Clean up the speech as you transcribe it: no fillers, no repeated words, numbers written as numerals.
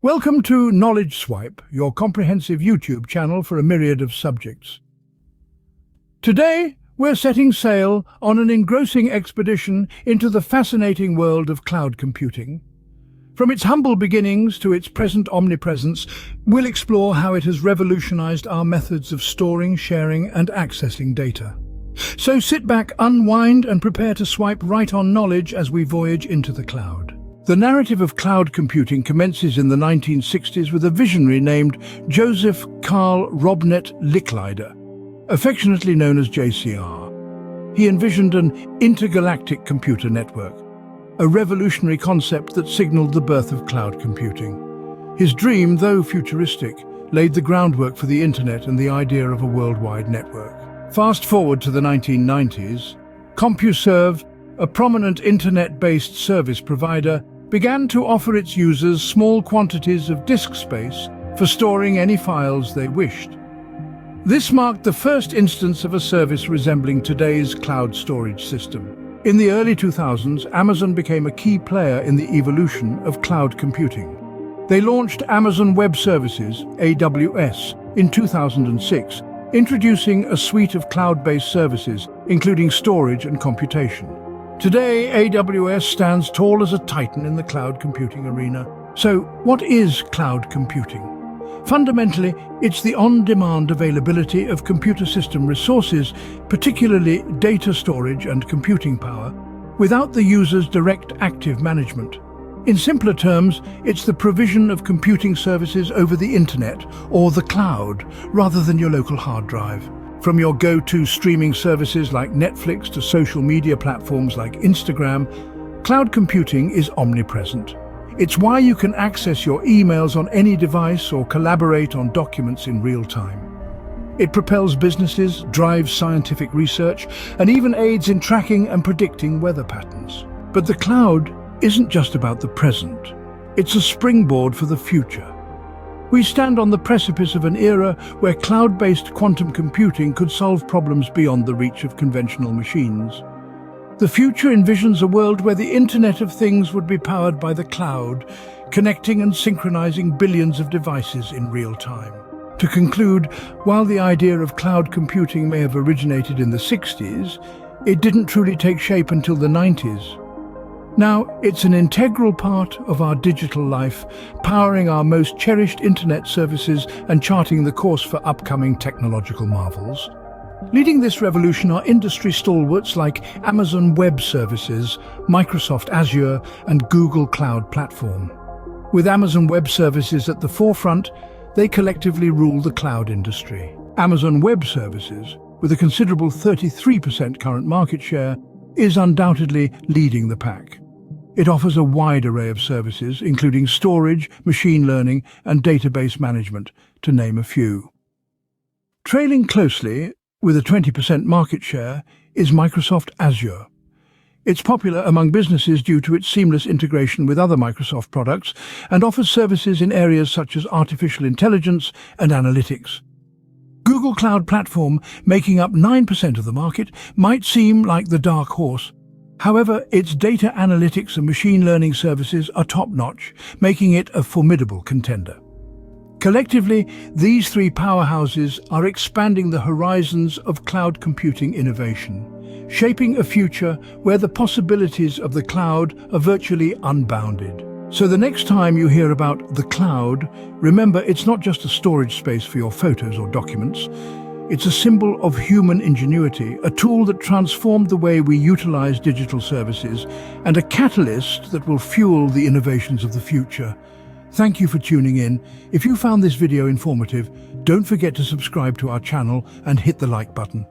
Welcome to Knowledge Swipe, your comprehensive YouTube channel for a myriad of subjects. Today, we're setting sail on an engrossing expedition into the fascinating world of cloud computing. From its humble beginnings to its present omnipresence, we'll explore how it has revolutionized our methods of storing, sharing, and accessing data. So sit back, unwind, and prepare to swipe right on knowledge as we voyage into the cloud. The narrative of cloud computing commences in the 1960s with a visionary named Joseph Carl Robnet Licklider, affectionately known as JCR. He envisioned an intergalactic computer network, a revolutionary concept that signaled the birth of cloud computing. His dream, though futuristic, laid the groundwork for the internet and the idea of a worldwide network. Fast forward to the 1990s, CompuServe, a prominent internet-based service provider, began to offer its users small quantities of disk space for storing any files they wished. This marked the first instance of a service resembling today's cloud storage system. In the early 2000s, Amazon became a key player in the evolution of cloud computing. They launched Amazon Web Services, AWS, in 2006, introducing a suite of cloud-based services, including storage and computation. Today, AWS stands tall as a titan in the cloud computing arena. So, what is cloud computing? Fundamentally, it's the on-demand availability of computer system resources, particularly data storage and computing power, without the user's direct active management. In simpler terms, it's the provision of computing services over the internet or the cloud, rather than your local hard drive. From your go-to streaming services like Netflix to social media platforms like Instagram, cloud computing is omnipresent. It's why you can access your emails on any device or collaborate on documents in real time. It propels businesses, drives scientific research, and even aids in tracking and predicting weather patterns. But the cloud isn't just about the present. It's a springboard for the future. We stand on the precipice of an era where cloud-based quantum computing could solve problems beyond the reach of conventional machines. The future envisions a world where the Internet of Things would be powered by the cloud, connecting and synchronizing billions of devices in real time. To conclude, while the idea of cloud computing may have originated in the 60s, it didn't truly take shape until the 90s. Now, it's an integral part of our digital life, powering our most cherished internet services and charting the course for upcoming technological marvels. Leading this revolution are industry stalwarts like Amazon Web Services, Microsoft Azure, and Google Cloud Platform. With Amazon Web Services at the forefront, they collectively rule the cloud industry. Amazon Web Services, with a considerable 33% current market share, is undoubtedly leading the pack. It offers a wide array of services, including storage, machine learning, and database management, to name a few. Trailing closely, with a 20% market share, is Microsoft Azure. It's popular among businesses due to its seamless integration with other Microsoft products and offers services in areas such as artificial intelligence and analytics. Google Cloud Platform, making up 9% of the market, might seem like the dark horse. However, its data analytics and machine learning services are top-notch, making it a formidable contender. Collectively, these three powerhouses are expanding the horizons of cloud computing innovation, shaping a future where the possibilities of the cloud are virtually unbounded. So the next time you hear about the cloud, remember it's not just a storage space for your photos or documents. It's a symbol of human ingenuity, a tool that transformed the way we utilize digital services, and a catalyst that will fuel the innovations of the future. Thank you for tuning in. If you found this video informative, don't forget to subscribe to our channel and hit the like button.